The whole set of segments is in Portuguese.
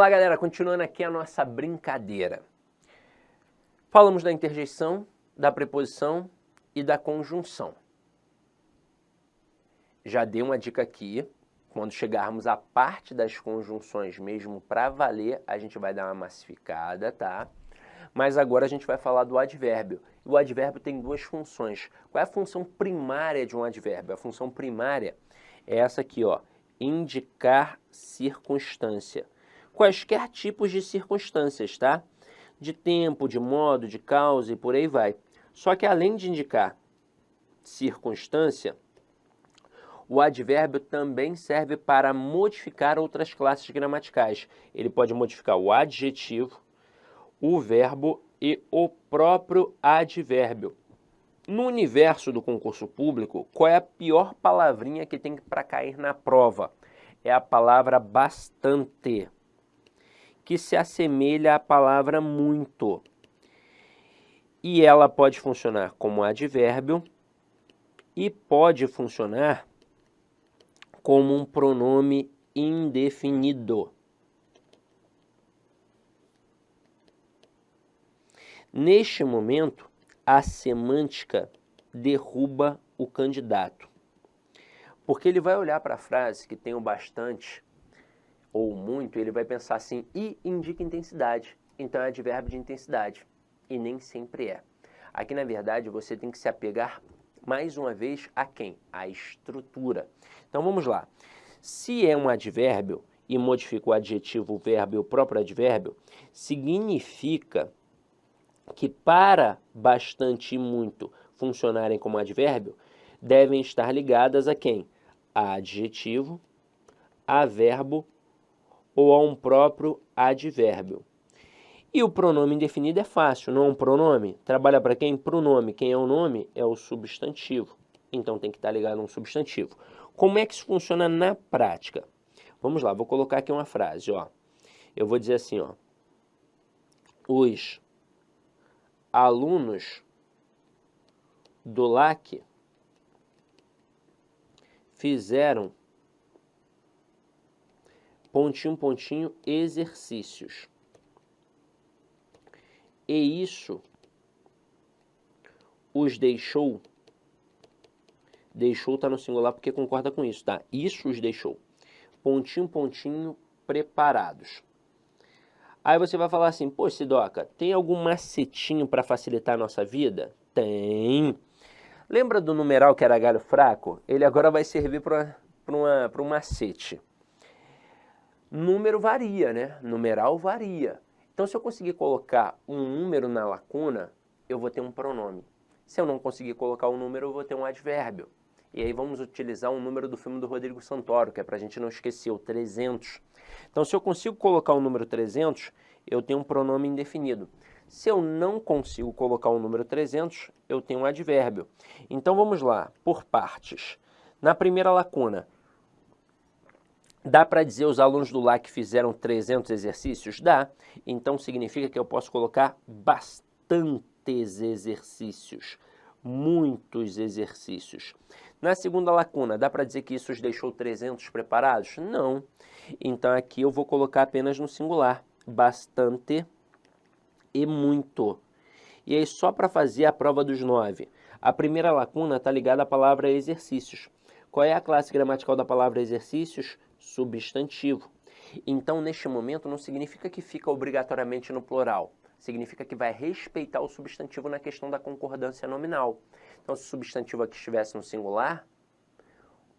Olá, galera, continuando aqui a nossa brincadeira. Falamos da interjeição, da preposição e da conjunção. Já dei uma dica aqui, quando chegarmos à parte das conjunções mesmo para valer, a gente vai dar uma massificada, tá? Mas agora a gente vai falar do advérbio. O advérbio tem duas funções. Qual é a função primária de um advérbio? A função primária é essa aqui, ó, indicar circunstância. Quaisquer tipos de circunstâncias, tá? De tempo, de modo, de causa e por aí vai. Só que além de indicar circunstância, o advérbio também serve para modificar outras classes gramaticais. Ele pode modificar o adjetivo, o verbo e o próprio advérbio. No universo do concurso público, qual é a pior palavrinha que tem para cair na prova? É a palavra bastante, que se assemelha à palavra muito. E ela pode funcionar como advérbio e pode funcionar como um pronome indefinido. Neste momento, a semântica derruba o candidato, porque ele vai olhar para a frase que tem o bastante ou muito, ele vai pensar assim, e indica intensidade, então é advérbio de intensidade, e nem sempre é. Aqui, na verdade, você tem que se apegar, mais uma vez, a quem? A estrutura. Então, vamos lá. Se é um advérbio e modifica o adjetivo, o verbo e o próprio advérbio, significa que para bastante e muito funcionarem como advérbio, devem estar ligadas a quem? A adjetivo, a verbo ou a um próprio advérbio. E o pronome indefinido é fácil, não é um pronome? Trabalha para quem? Pronome. Quem é o nome? É o substantivo. Então tem que estar ligado a um substantivo. Como é que isso funciona na prática? Vamos lá, vou colocar aqui uma frase, ó. Eu vou dizer assim, ó. Os alunos do LAC fizeram pontinho, pontinho, exercícios. E isso os deixou está no singular porque concorda com isso, tá? Isso os deixou, pontinho, pontinho, preparados. Aí você vai falar assim, pô, Sidoca, tem algum macetinho para facilitar a nossa vida? Tem. Lembra do numeral que era galho fraco? Ele agora vai servir para um macete. Número varia, né? Numeral varia. Então, se eu conseguir colocar um número na lacuna, eu vou ter um pronome. Se eu não conseguir colocar um número, eu vou ter um advérbio. E aí vamos utilizar um número do filme do Rodrigo Santoro, que é para a gente não esquecer, o 300. Então, se eu consigo colocar o número 300, eu tenho um pronome indefinido. Se eu não consigo colocar o número 300, eu tenho um advérbio. Então, vamos lá, por partes. Na primeira lacuna, dá para dizer os alunos do LAC fizeram 300 exercícios? Dá. Então, significa que eu posso colocar bastantes exercícios, muitos exercícios. Na segunda lacuna, dá para dizer que isso os deixou 300 preparados? Não. Então, aqui eu vou colocar apenas no singular, bastante e muito. E aí, só para fazer a prova dos 9. A primeira lacuna está ligada à palavra exercícios. Qual é a classe gramatical da palavra exercícios? Substantivo. Então, neste momento, não significa que fica obrigatoriamente no plural. Significa que vai respeitar o substantivo na questão da concordância nominal. Então, se o substantivo aqui estivesse no singular,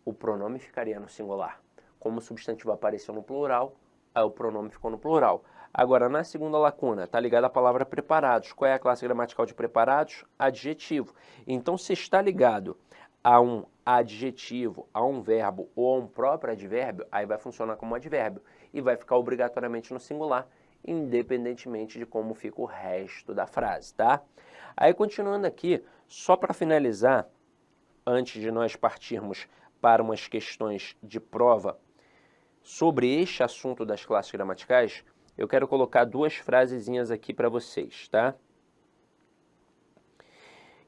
o pronome ficaria no singular. Como o substantivo apareceu no plural, aí o pronome ficou no plural. Agora, na segunda lacuna, está ligada à palavra preparados. Qual é a classe gramatical de preparados? Adjetivo. Então, se está ligado a um adjetivo, a um verbo ou a um próprio advérbio, aí vai funcionar como advérbio e vai ficar obrigatoriamente no singular, independentemente de como fica o resto da frase, tá? Aí, continuando aqui, só para finalizar, antes de nós partirmos para umas questões de prova sobre este assunto das classes gramaticais, eu quero colocar duas frasezinhas aqui para vocês, tá?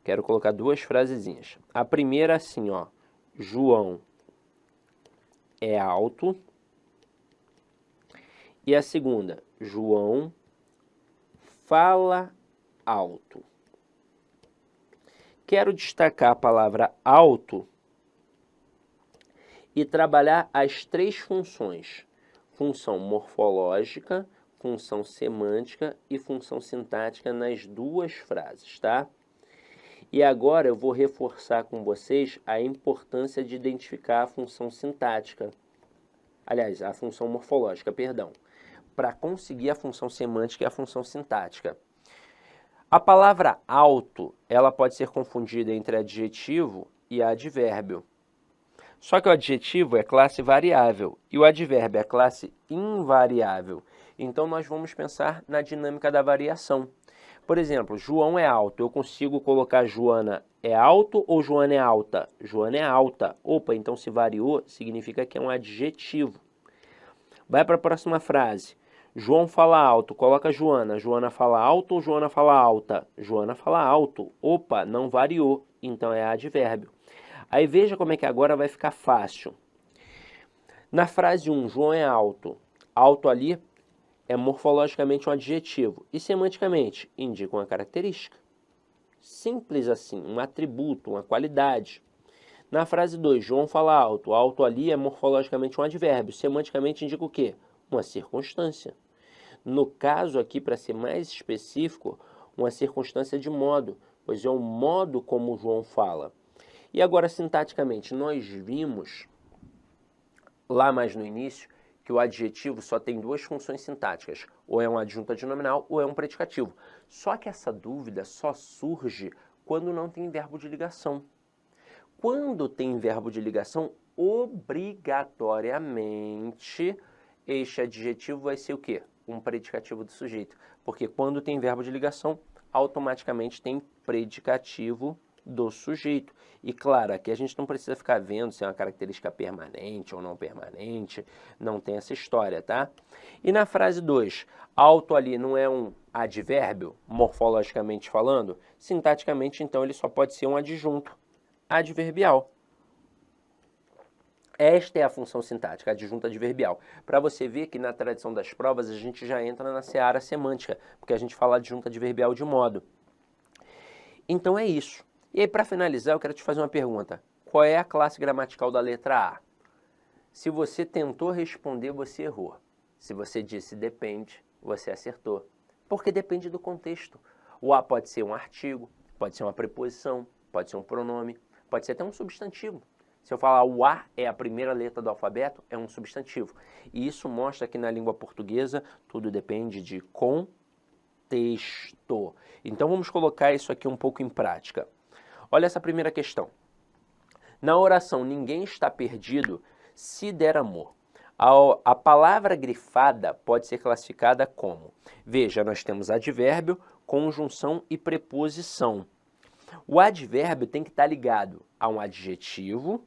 Quero colocar duas frasezinhas. A primeira assim, ó. João é alto E a segunda, João fala alto. Quero destacar a palavra alto e trabalhar as três funções: função morfológica, função semântica e função sintática nas duas frases, tá? E agora eu vou reforçar com vocês a importância de identificar a função sintática. Aliás, a função morfológica, perdão, para conseguir a função semântica e a função sintática. A palavra alto, ela pode ser confundida entre adjetivo e advérbio. Só que o adjetivo é classe variável e o advérbio é classe invariável. Então, nós vamos pensar na dinâmica da variação. Por exemplo, João é alto. Eu consigo colocar Joana é alto ou Joana é alta? Joana é alta. Opa, então se variou, significa que é um adjetivo. Vai para a próxima frase. João fala alto, coloca Joana. Joana fala alto ou Joana fala alta? Joana fala alto. Opa, não variou, então é advérbio. Aí veja como é que agora vai ficar fácil. Na frase 1, João é alto. Alto ali é morfologicamente um adjetivo e semanticamente indica uma característica. Simples assim, um atributo, uma qualidade. Na frase 2, João fala alto. Alto ali é morfologicamente um advérbio. Semanticamente indica o quê? Uma circunstância. No caso aqui, para ser mais específico, uma circunstância de modo, pois é o modo como João fala. E agora, sintaticamente, nós vimos lá mais no início que o adjetivo só tem duas funções sintáticas, ou é um adjunto adnominal ou é um predicativo. Só que essa dúvida só surge quando não tem verbo de ligação. Quando tem verbo de ligação, obrigatoriamente este adjetivo vai ser o quê? Um predicativo do sujeito. Porque quando tem verbo de ligação, automaticamente tem predicativo do sujeito. E claro, aqui a gente não precisa ficar vendo se é uma característica permanente ou não permanente, não tem essa história, tá? E na frase 2, alto ali não é um advérbio, morfologicamente falando? Sintaticamente, então, ele só pode ser um adjunto adverbial. Esta é a função sintática, adjunto adverbial. Para você ver que na tradição das provas a gente já entra na seara semântica, porque a gente fala adjunto adverbial de modo. Então é isso. E aí, para finalizar, eu quero te fazer uma pergunta. Qual é a classe gramatical da letra A? Se você tentou responder, você errou. Se você disse depende, você acertou. Porque depende do contexto. O A pode ser um artigo, pode ser uma preposição, pode ser um pronome, pode ser até um substantivo. Se eu falar o A é a primeira letra do alfabeto, é um substantivo. E isso mostra que na língua portuguesa tudo depende de contexto. Então vamos colocar isso aqui um pouco em prática. Olha essa primeira questão. Na oração ninguém está perdido se der amor. A palavra grifada pode ser classificada como, veja, nós temos advérbio, conjunção e preposição. O advérbio tem que estar ligado a um adjetivo,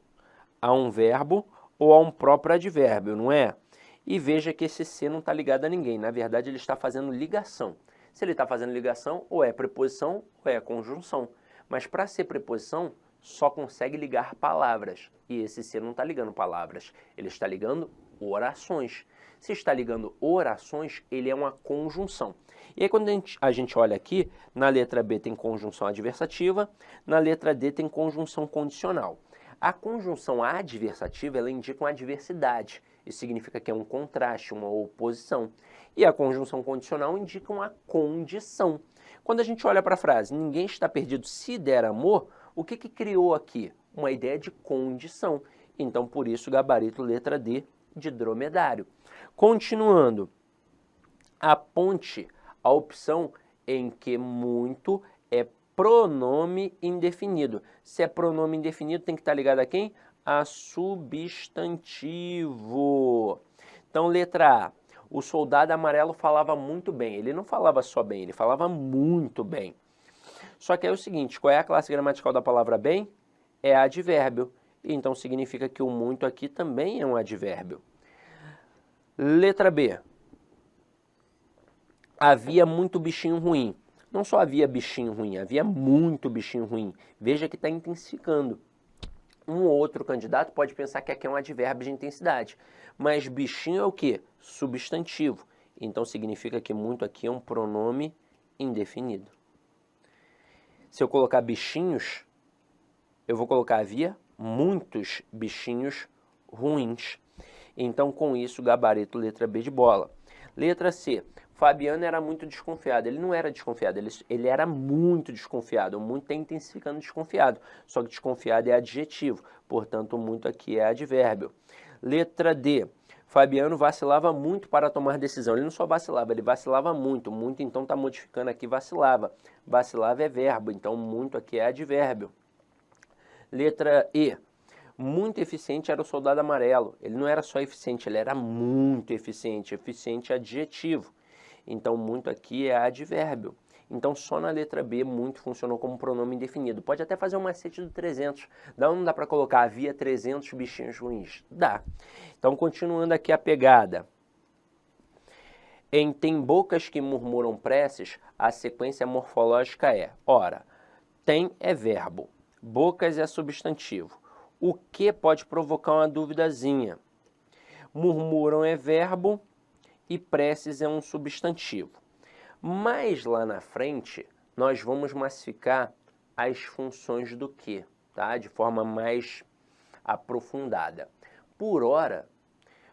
a um verbo ou a um próprio advérbio, não é? E veja que esse C não está ligado a ninguém, na verdade ele está fazendo ligação. Se ele está fazendo ligação, ou é preposição ou é conjunção. Mas para ser preposição, só consegue ligar palavras. E esse C não está ligando palavras, ele está ligando orações. Se está ligando orações, ele é uma conjunção. E aí quando a gente olha aqui, na letra B tem conjunção adversativa, na letra D tem conjunção condicional. A conjunção adversativa, ela indica uma adversidade. Isso significa que é um contraste, uma oposição. E a conjunção condicional indica uma condição. Quando a gente olha para a frase, ninguém está perdido se der amor, o que criou aqui? Uma ideia de condição. Então, por isso, gabarito letra D de dromedário. Continuando, aponte a opção em que muito é pronome indefinido. Se é pronome indefinido, tem que estar ligado a quem? A substantivo. Então, letra A. O soldado amarelo falava muito bem. Ele não falava só bem, ele falava muito bem. Só que é o seguinte, qual é a classe gramatical da palavra bem? É advérbio. Então, significa que o muito aqui também é um advérbio. Letra B. Havia muito bichinho ruim. Não só havia bichinho ruim, havia muito bichinho ruim. Veja que está intensificando. Um ou outro candidato pode pensar que aqui é um advérbio de intensidade. Mas bichinho é o quê? Substantivo. Então significa que muito aqui é um pronome indefinido. Se eu colocar bichinhos, eu vou colocar havia muitos bichinhos ruins. Então, com isso, gabarito letra B de bola. Letra C. Fabiano era muito desconfiado. Ele não era desconfiado, ele era muito desconfiado. Muito está intensificando desconfiado. Só que desconfiado é adjetivo. Portanto, muito aqui é advérbio. Letra D. Fabiano vacilava muito para tomar decisão. Ele não só vacilava, ele vacilava muito. Muito, então, está modificando aqui vacilava. Vacilava é verbo, então muito aqui é advérbio. Letra E. Muito eficiente era o soldado amarelo. Ele não era só eficiente, ele era muito eficiente. Eficiente é adjetivo. Então, muito aqui é advérbio. Então, só na letra B, muito funcionou como pronome indefinido. Pode até fazer um macete do 300. Dá ou não dá para colocar havia 300 bichinhos ruins? Dá. Então, continuando aqui a pegada. Em tem bocas que murmuram preces, a sequência morfológica é, ora, tem é verbo, bocas é substantivo. O que pode provocar uma duvidazinha? Murmuram é verbo e preces é um substantivo. Mas lá na frente, nós vamos massificar as funções do que, tá? De forma mais aprofundada. Por hora,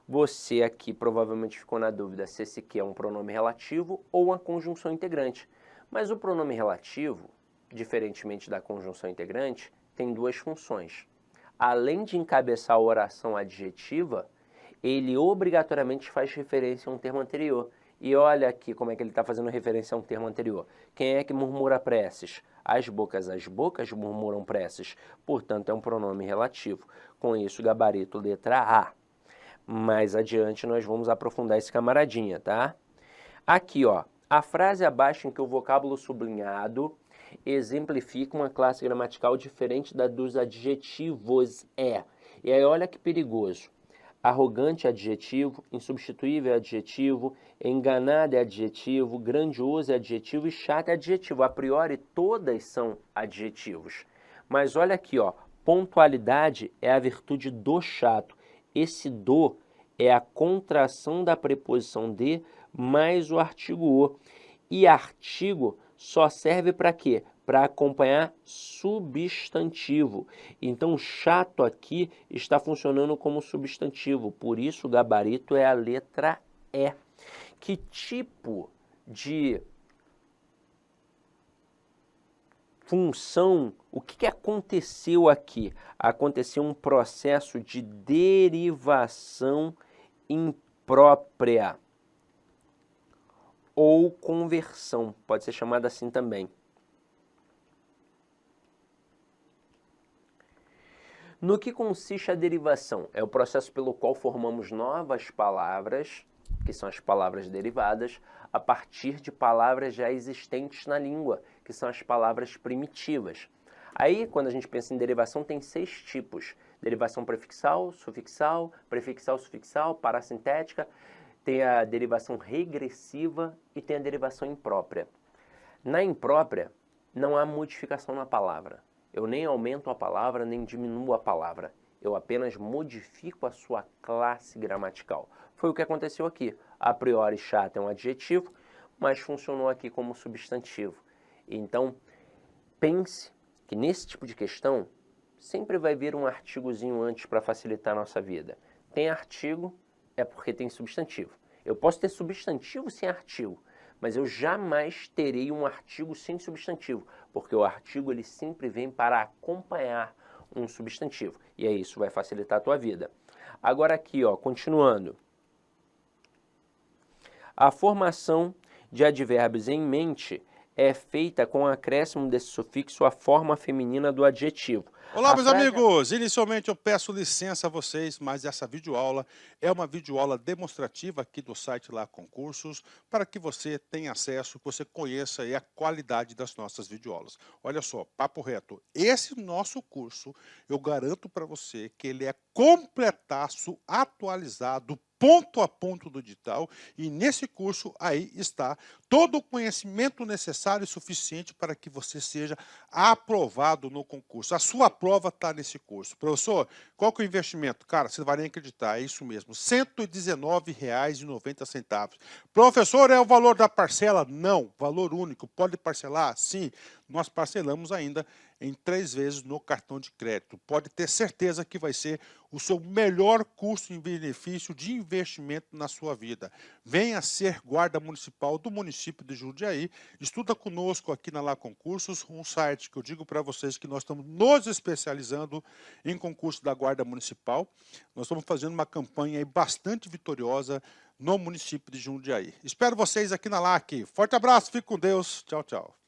você aqui provavelmente ficou na dúvida se esse que é um pronome relativo ou uma conjunção integrante. Mas o pronome relativo, diferentemente da conjunção integrante, tem duas funções. Além de encabeçar a oração adjetiva, ele obrigatoriamente faz referência a um termo anterior. E olha aqui como é que ele está fazendo referência a um termo anterior. Quem é que murmura preces? As bocas murmuram preces. Portanto, é um pronome relativo. Com isso, gabarito letra A. Mais adiante, nós vamos aprofundar esse camaradinha, tá? Aqui, ó, a frase abaixo em que o vocábulo sublinhado exemplifica uma classe gramatical diferente da dos adjetivos é. E aí, olha que perigoso. Arrogante é adjetivo, insubstituível é adjetivo, enganado é adjetivo, grandioso é adjetivo e chato é adjetivo. A priori, todas são adjetivos. Mas olha aqui, ó, pontualidade é a virtude do chato. Esse do é a contração da preposição de mais o artigo o. E artigo só serve para quê? Para acompanhar substantivo. Então, chato aqui está funcionando como substantivo. Por isso, o gabarito é a letra E. Que tipo de função, o que aconteceu aqui? Aconteceu um processo de derivação imprópria ou conversão, pode ser chamada assim também. No que consiste a derivação? É o processo pelo qual formamos novas palavras, que são as palavras derivadas, a partir de palavras já existentes na língua, que são as palavras primitivas. Aí, quando a gente pensa em derivação, tem 6 tipos. Derivação prefixal, sufixal, prefixal, sufixal, parassintética, tem a derivação regressiva e tem a derivação imprópria. Na imprópria, não há modificação na palavra. Eu nem aumento a palavra, nem diminuo a palavra. Eu apenas modifico a sua classe gramatical. Foi o que aconteceu aqui. A priori, chato é um adjetivo, mas funcionou aqui como substantivo. Então, pense que nesse tipo de questão, sempre vai vir um artigozinho antes para facilitar a nossa vida. Tem artigo, é porque tem substantivo. Eu posso ter substantivo sem artigo, mas eu jamais terei um artigo sem substantivo, porque o artigo ele sempre vem para acompanhar um substantivo. E aí isso vai facilitar a tua vida. Agora aqui, ó, continuando. A formação de advérbios em mente é feita com o acréscimo desse sufixo à forma feminina do adjetivo. Olá, meus amigos! Inicialmente eu peço licença a vocês, mas essa videoaula é uma videoaula demonstrativa aqui do site Lá Concursos, para que você tenha acesso, que você conheça a qualidade das nossas videoaulas. Olha só, papo reto, esse nosso curso, eu garanto para você que ele é completaço, atualizado, ponto a ponto do edital, e nesse curso aí está todo o conhecimento necessário e suficiente para que você seja aprovado no concurso. A sua prova está nesse curso. Professor, qual que é o investimento? Cara, você não vai nem acreditar, é isso mesmo, R$ 119,90. Professor, é o valor da parcela? Não, valor único. Pode parcelar? Sim, nós parcelamos ainda em 3 vezes no cartão de crédito. Pode ter certeza que vai ser o seu melhor custo em benefício de investimento na sua vida. Venha ser guarda municipal do município de Jundiaí. Estuda conosco aqui na Lá Concursos, um site que eu digo para vocês que nós estamos nos especializando em concurso da Guarda Municipal. Nós estamos fazendo uma campanha aí bastante vitoriosa no município de Jundiaí. Espero vocês aqui na LAC. Forte abraço, fique com Deus. Tchau, tchau.